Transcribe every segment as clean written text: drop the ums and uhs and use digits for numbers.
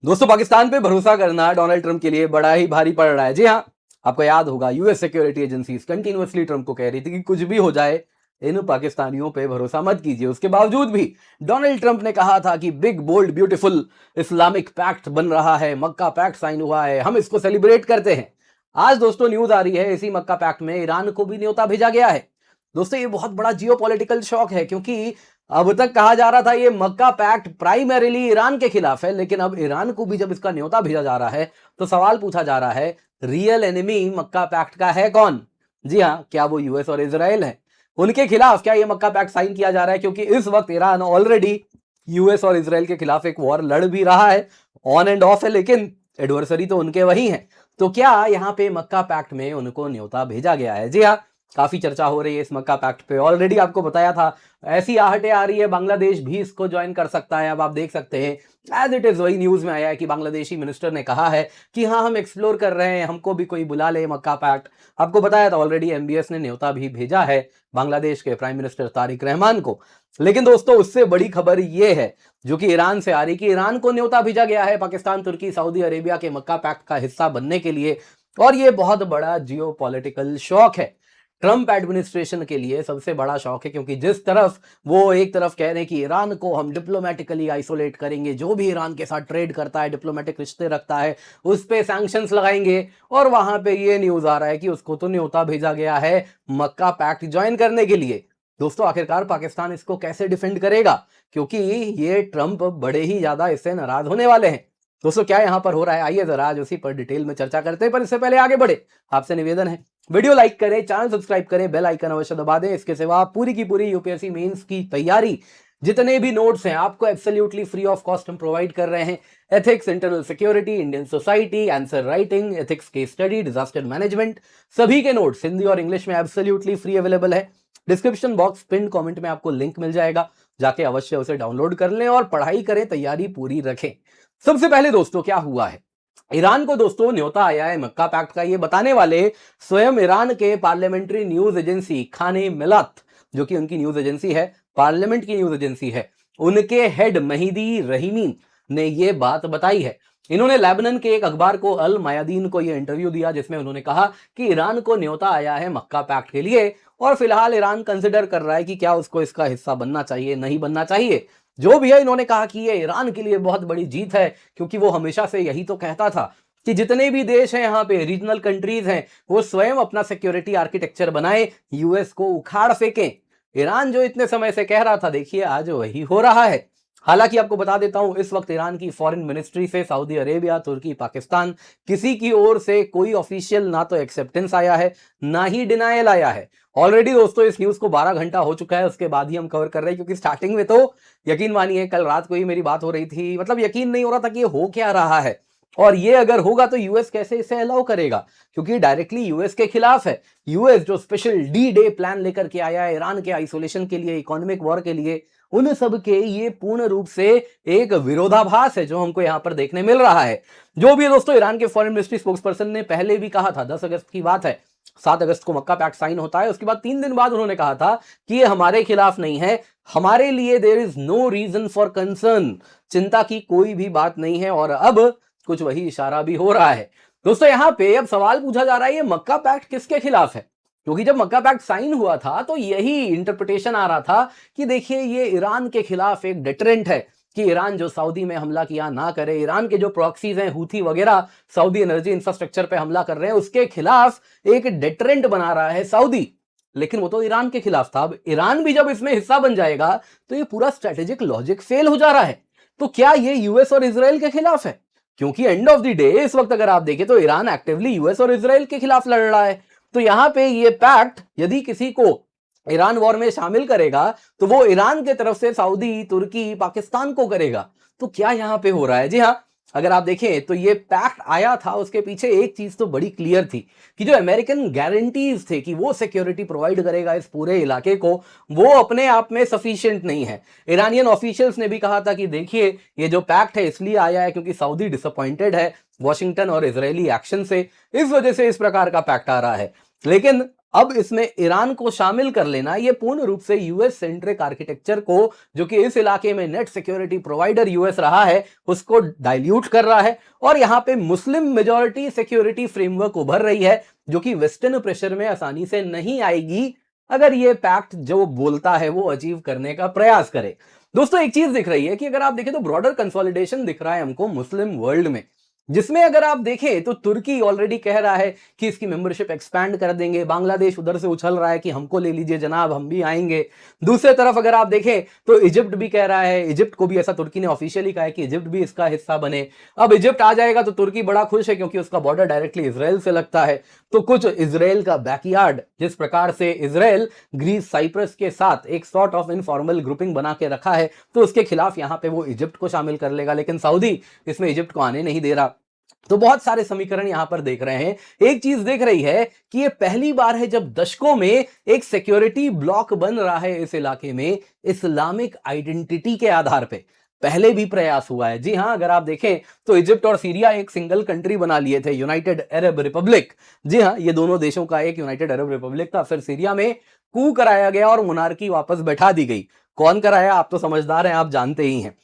दोस्तों, पाकिस्तान पे भरोसा करना डोनाल्ड ट्रंप के लिए बड़ा ही भारी पड़ रहा है। जी हाँ, आपको याद होगा US security agencies continuously Trump को कह रही थी कि कुछ भी हो जाए, इन पाकिस्तानियों पे भरोसा मत कीजिए। उसके बावजूद भी डोनाल्ड ट्रंप ने कहा था कि big bold beautiful Islamic pact बन रहा है, मक्का पैक्ट साइन हुआ है, हम इसको सेलिब्रेट करते हैं। आज दोस्तों न्यूज आ रही है इसी मक्का पैक्ट में ईरान को भी न्योता भेजा गया है। दोस्तों, ये बहुत बड़ा जियोपॉलिटिकल शॉक है, क्योंकि अब तक कहा जा रहा था ये मक्का पैक्ट प्राइमरीली ईरान के खिलाफ है, लेकिन अब ईरान को भी जब इसका न्योता भेजा जा रहा है तो सवाल पूछा जा रहा है, रियल एनिमी मक्का पैक्ट का है कौन? जी हां, क्या वो यूएस और इजराइल है? उनके खिलाफ क्या ये मक्का पैक्ट साइन किया जा रहा है? क्योंकि इस वक्त ईरान ऑलरेडी यूएस और इजराइल के खिलाफ एक वॉर लड़ भी रहा है, ऑन एंड ऑफ है, लेकिन एडवर्सरी तो उनके वही है। तो क्या यहाँ पे मक्का पैक्ट में उनको न्योता भेजा गया है? जी हाँ, काफी चर्चा हो रही है इस मक्का पैक्ट पे। ऑलरेडी आपको बताया था, ऐसी आहटें आ रही है बांग्लादेश भी इसको ज्वाइन कर सकता है। अब आप देख सकते हैं एज इट इज वही न्यूज में आया है कि बांग्लादेशी मिनिस्टर ने कहा है कि हाँ, हम एक्सप्लोर कर रहे हैं, हमको भी कोई बुला ले मक्का पैक्ट। आपको बताया था ऑलरेडी एमबीएस ने न्योता भी भेजा है बांग्लादेश के प्राइम मिनिस्टर तारिक रहमान को। लेकिन दोस्तों, उससे बड़ी खबर यह है जो कि ईरान से आ रही, कि ईरान को न्योता भेजा गया है पाकिस्तान, तुर्की, सऊदी अरेबिया के मक्का पैक्ट का हिस्सा बनने के लिए। और ये बहुत बड़ा जियो पॉलिटिकल शॉक है ट्रंप एडमिनिस्ट्रेशन के लिए, सबसे बड़ा शौक है। क्योंकि जिस तरफ वो एक तरफ कह रहे हैं कि ईरान को हम डिप्लोमेटिकली आइसोलेट करेंगे, जो भी ईरान के साथ ट्रेड करता है, डिप्लोमेटिक रिश्ते रखता है, उस पे सैंक्शंस लगाएंगे, और वहां पे ये न्यूज आ रहा है कि उसको तो न्योता भेजा गया है मक्का पैक्ट ज्वाइन करने के लिए। दोस्तों, आखिरकार पाकिस्तान इसको कैसे डिफेंड करेगा? क्योंकि ये ट्रंप बड़े ही ज्यादा इससे नाराज होने वाले हैं। दोस्तों, क्या यहां पर हो रहा है, आइए जरा आज उसी पर डिटेल में चर्चा करते हैं। पर इससे पहले आगे बढ़े, आपसे निवेदन है, वीडियो लाइक करें, चैनल सब्सक्राइब करें, बेल आइकन अवश्य दबा दें। इसके सिवा पूरी की पूरी यूपीएससी मेंस की तैयारी, जितने भी नोट्स हैं, आपको एब्सोल्युटली फ्री ऑफ कॉस्ट हम प्रोवाइड कर रहे हैं। Ethics, internal security, Indian society, answer writing, ethics case study, disaster management, सभी के नोट्स हिंदी और इंग्लिश में एब्सोल्युटली फ्री अवेलेबल है। डिस्क्रिप्शन बॉक्स पिन कमेंट में आपको लिंक मिल जाएगा, जाके अवश्य उसे डाउनलोड कर लें और पढ़ाई करें, तैयारी पूरी रखें। सबसे पहले दोस्तों, क्या हुआ है? ईरान को दोस्तों न्योता आया है मक्का पैक्ट का, ये बताने वाले स्वयं ईरान के पार्लियामेंट्री न्यूज एजेंसी खाने मिलात, जो कि उनकी न्यूज एजेंसी है, पार्लियामेंट की न्यूज एजेंसी है, उनके हेड महिदी रहीमी ने ये बात बताई है। इन्होंने लेबनान के एक अखबार को अल मयादीन को ये इंटरव्यू दिया, जिसमें उन्होंने कहा कि ईरान को न्योता आया है मक्का पैक्ट के लिए, और फिलहाल ईरान कंसिडर कर रहा है कि क्या उसको इसका हिस्सा बनना चाहिए, नहीं बनना चाहिए। जो भी है, इन्होंने कहा कि ये ईरान के लिए बहुत बड़ी जीत है, क्योंकि वो हमेशा से यही तो कहता था कि जितने भी देश हैं यहाँ पे, रीजनल कंट्रीज हैं, वो स्वयं अपना सिक्योरिटी आर्किटेक्चर बनाए, यूएस को उखाड़ फेंकें। ईरान जो इतने समय से कह रहा था, देखिए आज वही हो रहा है। हालांकि आपको बता देता हूं, इस वक्त ईरान की फॉरेन मिनिस्ट्री से सऊदी अरेबिया, तुर्की, पाकिस्तान, किसी की ओर से कोई ऑफिशियल ना तो एक्सेप्टेंस आया है, ना ही डिनायल आया है। ऑलरेडी दोस्तों, इस न्यूज को 12 घंटा हो चुका है, उसके बाद ही हम कवर कर रहे हैं। क्योंकि स्टार्टिंग में तो यकीन मानिए, कल रात को ही मेरी बात हो रही थी, मतलब यकीन नहीं हो रहा था कि ये हो क्या रहा है, और ये अगर होगा तो यूएस कैसे इसे अलाउ करेगा, क्योंकि डायरेक्टली यूएस के खिलाफ है। यूएस जो स्पेशल डी डे प्लान लेकर के आया है ईरान के आइसोलेशन के लिए, इकोनॉमिक वॉर के लिए, उन सब के ये पूर्ण रूप से एक विरोधाभास है जो हमको यहां पर देखने मिल रहा है। जो भी है दोस्तों, ईरान के फॉरेन मिनिस्ट्री स्पोक्सपर्सन ने पहले भी कहा था, 10 अगस्त की बात है, 7 अगस्त को मक्का पैक्ट साइन होता है, उसके बाद 3 दिन बाद उन्होंने कहा था कि ये हमारे खिलाफ नहीं है, हमारे लिए there is no reason for concern, चिंता की कोई भी बात नहीं है। और अब कुछ वही इशारा भी हो रहा है। दोस्तों, यहां पे अब सवाल पूछा जा रहा है, ये मक्का पैक्ट किसके खिलाफ है? क्योंकि जब मक्का पैक्ट साइन हुआ था तो यही इंटरप्रिटेशन आ रहा था कि देखिए, ये ईरान के खिलाफ एक डेटरेंट है, कि ईरान जो सऊदी में हमला किया ना करे, ईरान के जो प्रॉक्सीज हैं हूथी वगैरह, सऊदी एनर्जी इंफ्रास्ट्रक्चर पे हमला कर रहे हैं, उसके खिलाफ एक डेटरेंट बना रहा है सऊदी। लेकिन वो तो ईरान के खिलाफ था, अब ईरान भी जब इसमें हिस्सा बन जाएगा तो ये पूरा स्ट्रेटेजिक लॉजिक फेल हो जा रहा है। तो क्या ये यूएस और इसराइल के खिलाफ है? क्योंकि एंड ऑफ द डे इस वक्त अगर आप देखें तो ईरान एक्टिवली यूएस और इसराइल के खिलाफ लड़ रहा है। तो यहां पे ये पैक्ट यदि किसी को ईरान वॉर में शामिल करेगा, तो वो ईरान के तरफ से सऊदी, तुर्की, पाकिस्तान को करेगा। तो क्या यहां पे हो रहा है? जी हां, अगर आप देखें तो ये पैक्ट आया था, उसके पीछे एक चीज तो बड़ी क्लियर थी कि जो अमेरिकन गारंटीज थे कि वो सिक्योरिटी प्रोवाइड करेगा इस पूरे इलाके को, वो अपने आप में सफिशिएंट नहीं है। ईरानियन ऑफिशियल्स ने भी कहा था कि देखिए, ये जो पैक्ट है इसलिए आया है क्योंकि सऊदी डिसअपॉइंटेड है वॉशिंगटन और इजरायली एक्शन से, इस वजह से इस प्रकार का पैक्ट आ रहा है। लेकिन अब इसमें ईरान को शामिल कर लेना ये पूर्ण रूप से यूएस सेंट्रिक आर्किटेक्चर को, जो कि इस इलाके में नेट सिक्योरिटी प्रोवाइडर यूएस रहा है, उसको डाइल्यूट कर रहा है। और यहां पे मुस्लिम मेजॉरिटी सिक्योरिटी फ्रेमवर्क उभर रही है, जो कि वेस्टर्न प्रेशर में आसानी से नहीं आएगी अगर ये पैक्ट जो बोलता है वो अचीव करने का प्रयास करे। दोस्तों एक चीज दिख रही है कि अगर आप देखें तो ब्रॉडर कंसोलिडेशन दिख रहा है हमको मुस्लिम वर्ल्ड में, जिसमें अगर आप देखें तो तुर्की ऑलरेडी कह रहा है कि इसकी मेंबरशिप एक्सपैंड कर देंगे, बांग्लादेश उधर से उछल रहा है कि हमको ले लीजिए जनाब, हम भी आएंगे। दूसरे तरफ अगर आप देखें तो इजिप्ट भी कह रहा है, इजिप्ट को भी ऐसा तुर्की ने ऑफिशियली कहा है कि इजिप्ट भी इसका हिस्सा बने। अब इजिप्ट आ जाएगा तो तुर्की बड़ा खुश है क्योंकि उसका बॉर्डर डायरेक्टली इसराइल से लगता है। तो कुछ इसराइल का बैकयार्ड, जिस प्रकार से इसराइल ग्रीस साइप्रस के साथ एक सॉर्ट ऑफ इनफॉर्मल ग्रुपिंग बना के रखा है, तो उसके खिलाफ यहां पे वो इजिप्ट को शामिल कर लेगा, लेकिन सऊदी इसमें इजिप्ट को आने नहीं दे रहा। तो बहुत सारे समीकरण यहां पर देख रहे हैं। एक चीज देख रही है कि ये पहली बार है जब दशकों में एक सिक्योरिटी ब्लॉक बन रहा है इस इलाके में इस्लामिक आइडेंटिटी के आधार पे। पहले भी प्रयास हुआ है, जी हां, अगर आप देखें तो इजिप्ट और सीरिया एक सिंगल कंट्री बना लिए थे, यूनाइटेड अरब रिपब्लिक। जी हां, ये दोनों देशों का एक यूनाइटेड अरब रिपब्लिक था। फिर सीरिया में कू कराया गया और मोनार्की वापस बैठा दी गई। कौन कराया, आप तो समझदार हैं, आप जानते ही हैं।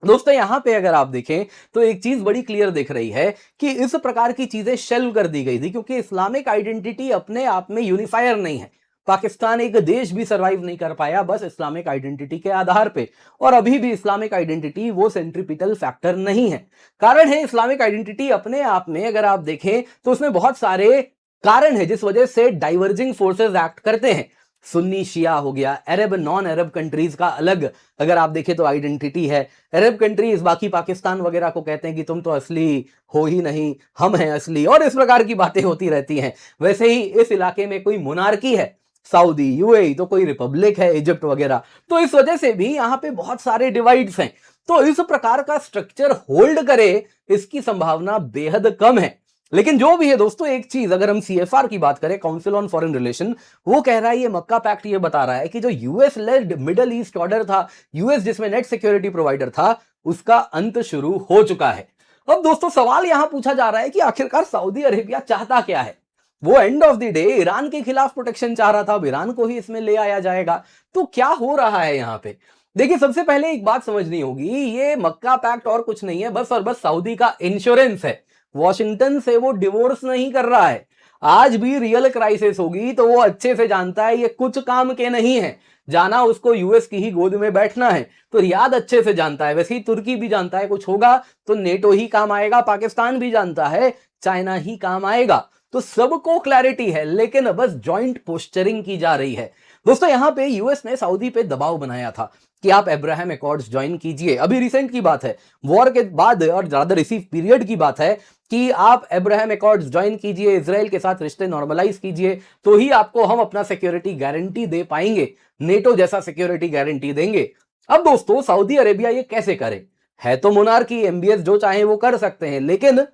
दोस्तों यहां पे अगर आप देखें तो एक चीज बड़ी क्लियर दिख रही है कि इस प्रकार की चीजें शेल्व कर दी गई थी क्योंकि इस्लामिक आइडेंटिटी अपने आप में यूनिफायर नहीं है। पाकिस्तान एक देश भी सरवाइव नहीं कर पाया बस इस्लामिक आइडेंटिटी के आधार पे, और अभी भी इस्लामिक आइडेंटिटी वो सेंट्रीपिटल फैक्टर नहीं है। कारण है इस्लामिक आइडेंटिटी अपने आप में अगर आप देखें तो उसमें बहुत सारे कारण है जिस वजह से डाइवर्जिंग फोर्सेस एक्ट करते हैं। सुन्नी शिया हो गया, अरब नॉन अरब कंट्रीज का अलग अगर आप देखें तो आइडेंटिटी है। अरब कंट्रीज बाकी पाकिस्तान वगैरह को कहते हैं कि तुम तो असली हो ही नहीं, हम हैं असली, और इस प्रकार की बातें होती रहती हैं। वैसे ही इस इलाके में कोई मोनार्की है, सऊदी, यूएई, तो कोई रिपब्लिक है, इजिप्ट वगैरह। तो इस वजह से भी यहां पे बहुत सारे डिवाइड्स हैं। तो इस प्रकार का स्ट्रक्चर होल्ड करे इसकी संभावना बेहद कम है। लेकिन जो भी है दोस्तों, एक चीज अगर हम सीएफआर की बात करें, काउंसिल ऑन फॉरेन रिलेशन, वो कह रहा है, ये मक्का पैक्ट ये बता रहा है कि जो US led middle east order था, यूएस जिसमें नेट सिक्योरिटी प्रोवाइडर था, उसका अंत शुरू हो चुका है। अब दोस्तों सवाल यहां पूछा जा रहा है कि आखिरकार सऊदी अरेबिया चाहता क्या है। वो end of the day Iran के खिलाफ प्रोटेक्शन चाह रहा था, अब ईरान को ही इसमें ले आया जाएगा। तो क्या हो रहा है यहां पे? देखिए सबसे पहले एक बात समझनी होगी, ये मक्का पैक्ट और कुछ नहीं है, बस और बस सऊदी का इंश्योरेंस है। वॉशिंगटन से वो डिवोर्स नहीं कर रहा है। आज भी रियल क्राइसिस होगी तो वो अच्छे से जानता है ये कुछ काम के नहीं है, जाना उसको यूएस की ही गोद में बैठना है। तो रियाद अच्छे से जानता है, वैसे ही तुर्की भी जानता है कुछ होगा तो नेटो ही काम आएगा, पाकिस्तान भी जानता है चाइना ही काम आएगा। तो सबको क्लैरिटी है, लेकिन बस जॉइंट पोस्चरिंग की जा रही है। दोस्तों यहां पे यूएस ने सऊदी पे दबाव बनाया था कि आप अब्राहम अकॉर्ड्स ज्वाइन कीजिए, अभी रिसेंट की बात है, वॉर के बाद और ज्यादा रिसीव पीरियड की बात है कि आप अब्राहम अकॉर्ड्स ज्वाइन कीजिए, इजराइल के साथ रिश्ते नॉर्मलाइज कीजिए, तो ही आपको हम अपना सिक्योरिटी गारंटी दे पाएंगे, नेटो जैसा सिक्योरिटी गारंटी देंगे। अब दोस्तों सऊदी अरेबिया ये कैसे करे? है तो मोनार्की, एमबीएस जो चाहे वो कर सकते हैं, लेकिन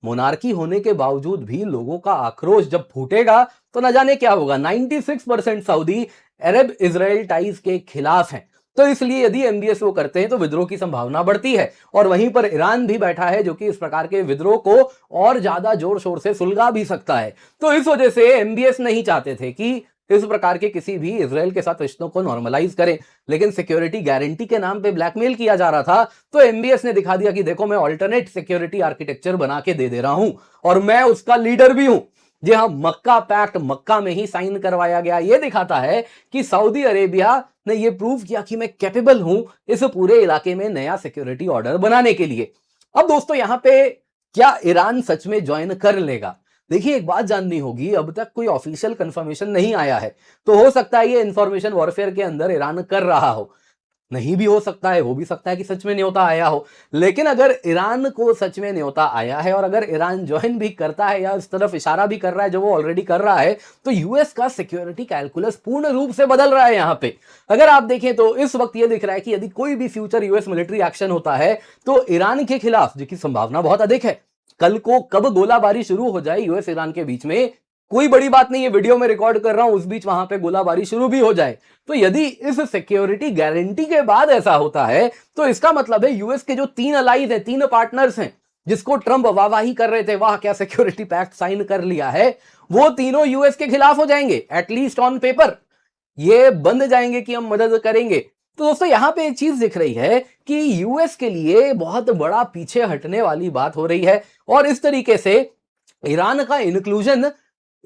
मोनार्की होने के बावजूद भी लोगों का आक्रोश जब फूटेगा तो न जाने क्या होगा। 96% सऊदी अरब इजराइल टाइज के खिलाफ हैं। तो इसलिए यदि एमबीएस वो करते हैं तो विद्रोह की संभावना बढ़ती है, और वहीं पर ईरान भी बैठा है जो कि इस प्रकार के विद्रोह को और ज्यादा जोर शोर से सुलगा भी सकता है। तो इस वजह से एमबीएस नहीं चाहते थे कि इस प्रकार के किसी भी इजराइल के साथ रिश्तों को नॉर्मलाइज करें, लेकिन सिक्योरिटी गारंटी के नाम पे ब्लैकमेल किया जा रहा था। तो एमबीएस ने दिखा दिया कि देखो मैं ऑल्टरनेट सिक्योरिटी आर्किटेक्चर बना के दे रहा हूं और मैं उसका लीडर भी हूं। जी हां, मक्का पैक्ट मक्का में ही साइन करवाया गया। यह दिखाता है कि सऊदी अरेबिया ने यह प्रूव किया कि मैं कैपेबल हूं इस पूरे इलाके में नया सिक्योरिटी ऑर्डर बनाने के लिए। अब दोस्तों यहां पे क्या ईरान सच में ज्वाइन कर लेगा? देखिए एक बात जाननी होगी, अब तक कोई ऑफिशियल कंफर्मेशन नहीं आया है, तो हो सकता है ये इंफॉर्मेशन वॉरफेयर के अंदर ईरान कर रहा हो, नहीं भी हो सकता है, हो भी सकता है कि सच में न्योता आया हो। लेकिन अगर ईरान को सच में न्योता आया है और अगर ईरान ज्वाइन भी करता है या इस तरफ इशारा भी कर रहा है जो वो ऑलरेडी कर रहा है, तो यूएस का सिक्योरिटी कैलकुलस पूर्ण रूप से बदल रहा है। यहां पे अगर आप देखें तो इस वक्त ये दिख रहा है कि यदि कोई भी फ्यूचर यूएस मिलिट्री एक्शन होता है तो ईरान के खिलाफ, जिसकी संभावना बहुत अधिक है, कल को कब गोलाबारी शुरू हो जाए यूएस ईरान के बीच में कोई बड़ी बात नहीं है, वीडियो में रिकॉर्ड कर रहा हूं, उस बीच वहां पे गोलाबारी शुरू भी हो जाए, तो यदि इस सिक्योरिटी गारंटी के बाद ऐसा होता है तो इसका मतलब है यूएस के जो 3 अलाइज हैं, 3 पार्टनर्स हैं, जिसको ट्रंप वाहवाही कर रहे थे, वाह क्या सिक्योरिटी पैक्ट साइन कर लिया है, वो तीनों यूएस के खिलाफ हो जाएंगे, एटलीस्ट ऑन पेपर। ये बंद जाएंगे कि हम मदद करेंगे। तो दोस्तों यहां पे एक चीज दिख रही है कि यूएस के लिए बहुत बड़ा पीछे हटने वाली बात हो रही है, और इस तरीके से ईरान का इंक्लूजन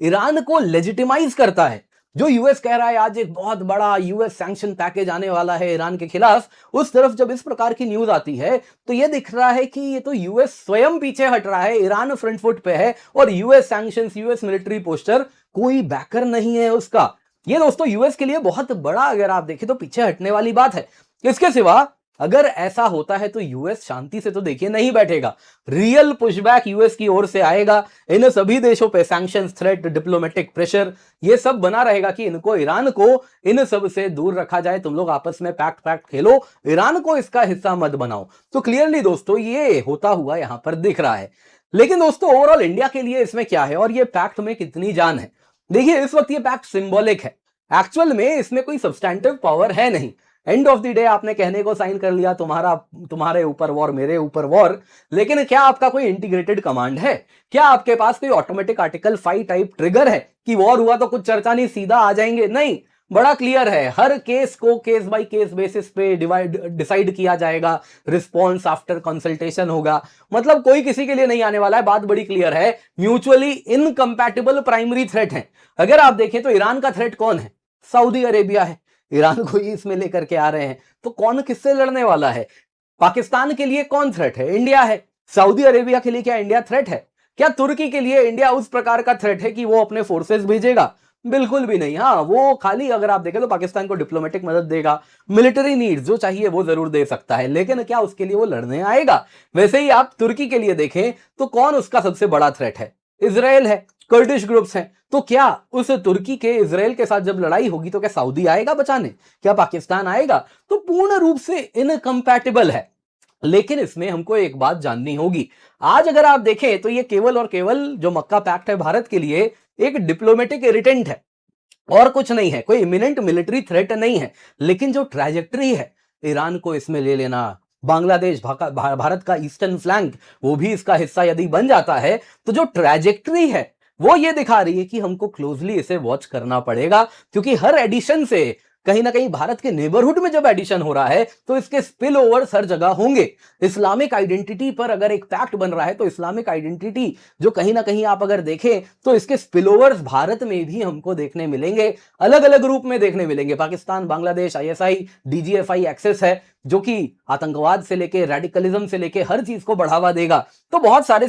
ईरान को लेजिटिमाइज करता है। जो यूएस कह रहा है आज एक बहुत बड़ा यूएस सैंक्शन पैकेज आने वाला है ईरान के खिलाफ, उस तरफ जब इस प्रकार की न्यूज आती है तो यह दिख रहा है कि ये तो यूएस स्वयं पीछे हट रहा है, ईरान फ्रंट फुट पे है, और US sanctions, US military poster कोई बैकर नहीं है उसका। ये दोस्तों यूएस के लिए बहुत बड़ा, अगर आप देखें तो पीछे हटने वाली बात है। इसके सिवा अगर ऐसा होता है तो यूएस शांति से तो देखिए नहीं बैठेगा, रियल पुशबैक यूएस की ओर से आएगा। इन सभी देशों पे सैंक्शंस, थ्रेट, डिप्लोमेटिक प्रेशर, ये सब बना रहेगा कि इनको, ईरान को इन सब से दूर रखा जाए। तुम लोग आपस में पैक्ट खेलो, ईरान को इसका हिस्सा मत बनाओ। तो क्लियरली दोस्तों ये होता हुआ यहां पर दिख रहा है। लेकिन दोस्तों ओवरऑल इंडिया के लिए इसमें क्या है और ये पैक्ट में कितनी जान है? देखिए इस वक्त ये पैक्ट सिंबॉलिक है, एक्चुअल में इसमें कोई सब्सटैंटिव पावर है नहीं। एंड ऑफ द डे आपने कहने को साइन कर लिया, तुम्हारे ऊपर वॉर, मेरे ऊपर वॉर, लेकिन क्या आपका कोई इंटीग्रेटेड कमांड है? क्या आपके पास कोई ऑटोमेटिक आर्टिकल 5 टाइप ट्रिगर है कि वॉर हुआ तो कुछ चर्चा नहीं, सीधा आ जाएंगे? नहीं, बड़ा क्लियर है, हर केस को केस बाय केस बेसिस पे डिसाइड किया जाएगा, रिस्पॉन्स आफ्टर कंसल्टेशन होगा। मतलब कोई किसी के लिए नहीं आने वाला है, बात बड़ी क्लियर है। म्यूचुअली इनकंपैटिबल प्राइमरी थ्रेट है। अगर आप देखें तो ईरान का थ्रेट कौन है? सऊदी अरेबिया है। ईरान को ही इसमें लेकर के आ रहे हैं, तो कौन किससे लड़ने वाला है? पाकिस्तान के लिए कौन थ्रेट है? इंडिया है। सऊदी अरेबिया के लिए क्या इंडिया थ्रेट है? क्या तुर्की के लिए इंडिया उस प्रकार का थ्रेट है कि वो अपने फोर्सेस भेजेगा? बिल्कुल भी नहीं। हाँ, वो खाली अगर आप देखें तो पाकिस्तान को डिप्लोमेटिक मदद देगा, मिलिट्री नीड्स जो चाहिए वो जरूर दे सकता है, लेकिन क्या उसके लिए वो लड़ने आएगा? वैसे ही आप तुर्की के लिए देखें तो कौन उसका सबसे बड़ा थ्रेट है? इजराइल है, कर्डिश ग्रुप्स हैं। तो क्या उस तुर्की के, इजराइल के साथ जब लड़ाई होगी तो क्या सऊदी आएगा बचाने? क्या पाकिस्तान आएगा? तो पूर्ण रूप से इनकंपैटिबल है। लेकिन इसमें हमको एक बात जाननी होगी, आज अगर आप देखें तो ये केवल और केवल जो मक्का पैक्ट है भारत के लिए एक डिप्लोमेटिक इरिटेंट है और कुछ नहीं है, कोई इमिनेंट मिलिट्री थ्रेट नहीं है। लेकिन जो ट्रैजेक्टरी है, ईरान को इसमें ले लेना, बांग्लादेश, भारत का ईस्टर्न फ्लैंक वो भी इसका हिस्सा यदि बन जाता है, तो जो ट्रैजेक्टरी है वो ये दिखा रही है कि हमको क्लोजली इसे वॉच करना पड़ेगा, क्योंकि हर एडिशन से कहीं ना कहीं भारत के नेबरहुड में जब एडिशन हो रहा है तो इसके स्पिल ओवर्स हर जगह होंगे। इस्लामिक आइडेंटिटी पर अगर एक पैक्ट बन रहा है तो इस्लामिक आइडेंटिटी जो कहीं ना कहीं आप अगर देखें तो इसके स्पिल ओवर्स भारत में भी हमको देखने मिलेंगे, अलग अलग रूप में देखने मिलेंगे। पाकिस्तान, बांग्लादेश, आईएसआई, डीजीएफआई एक्सेस है जो कि आतंकवाद से लेके रेडिकलिज्म से लेके हर चीज को बढ़ावा देगा, तो बहुत सारे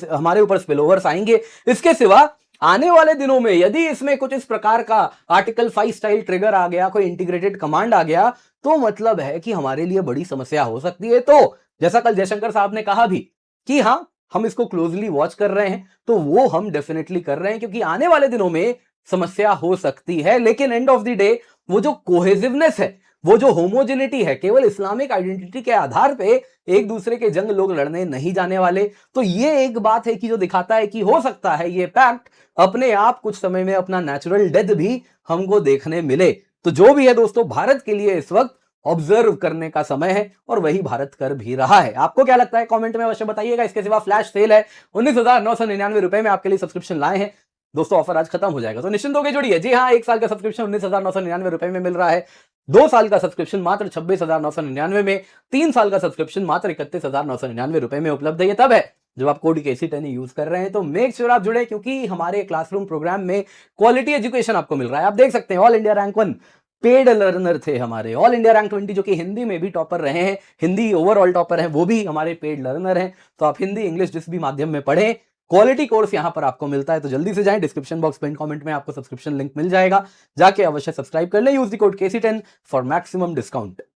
हमारे ऊपर स्पिल ओवर्स आएंगे। इसके सिवा आने वाले दिनों में यदि इसमें कुछ इस प्रकार का आर्टिकल 5 स्टाइल ट्रिगर आ गया, कोई इंटीग्रेटेड कमांड आ गया, तो मतलब है कि हमारे लिए बड़ी समस्या हो सकती है। तो जैसा कल जयशंकर साहब ने कहा भी कि हां हम इसको क्लोजली वॉच कर रहे हैं, तो वो हम डेफिनेटली कर रहे हैं, क्योंकि आने वाले दिनों में समस्या हो सकती है। लेकिन एंड ऑफ द डे वो जो कोहेसिवनेस है, वो जो होमोजेनिटी है, केवल इस्लामिक आइडेंटिटी के आधार पे एक दूसरे के जंग लोग लड़ने नहीं जाने वाले। तो ये एक बात है कि जो दिखाता है कि हो सकता है ये पैक्ट अपने आप कुछ समय में अपना नेचुरल डेथ भी हमको देखने मिले। तो जो भी है दोस्तों, भारत के लिए इस वक्त ऑब्जर्व करने का समय है और वही भारत कर भी रहा है। आपको क्या लगता है कमेंट में अवश्य बताइएगा। इसके सिवा फ्लैश सेल है, 19,999 रुपए में आपके लिए सब्सक्रिप्शन लाए हैं दोस्तों। ऑफर आज खत्म हो जाएगा, तो निश्चिंत होकर जुड़िए। जी हाँ, 1 साल का सब्सक्रिप्शन 19,999 रुपए में मिल रहा है, 2 साल का सब्सक्रिप्शन मात्र 26,999 में, 3 साल का सब्सक्रिप्शन मात्र 31,999 रुपए में उपलब्ध है। ये तब है जब आप कोड KC10 यूज कर रहे हैं। तो मेक श्योर आप जुड़े, क्योंकि हमारे क्लासरूम प्रोग्राम में क्वालिटी एजुकेशन आपको मिल रहा है। आप देख सकते हैं all India rank 1 paid learner थे हमारे, ऑल इंडिया रैंक 20 जो कि हिंदी में भी टॉपर रहे हैं, हिंदी ओवरऑल टॉपर हैं, वो भी हमारे पेड लर्नर हैं। तो आप हिंदी, इंग्लिश जिस भी माध्यम में पढ़ें, क्वालिटी कोर्स यहां पर आपको मिलता है। तो जल्दी से जाएं, डिस्क्रिप्शन बॉक्स पिन कमेंट में आपको सब्सक्रिप्शन लिंक मिल जाएगा, जाके अवश्य सब्सक्राइब कर लें। Use the code KC10 for maximum discount.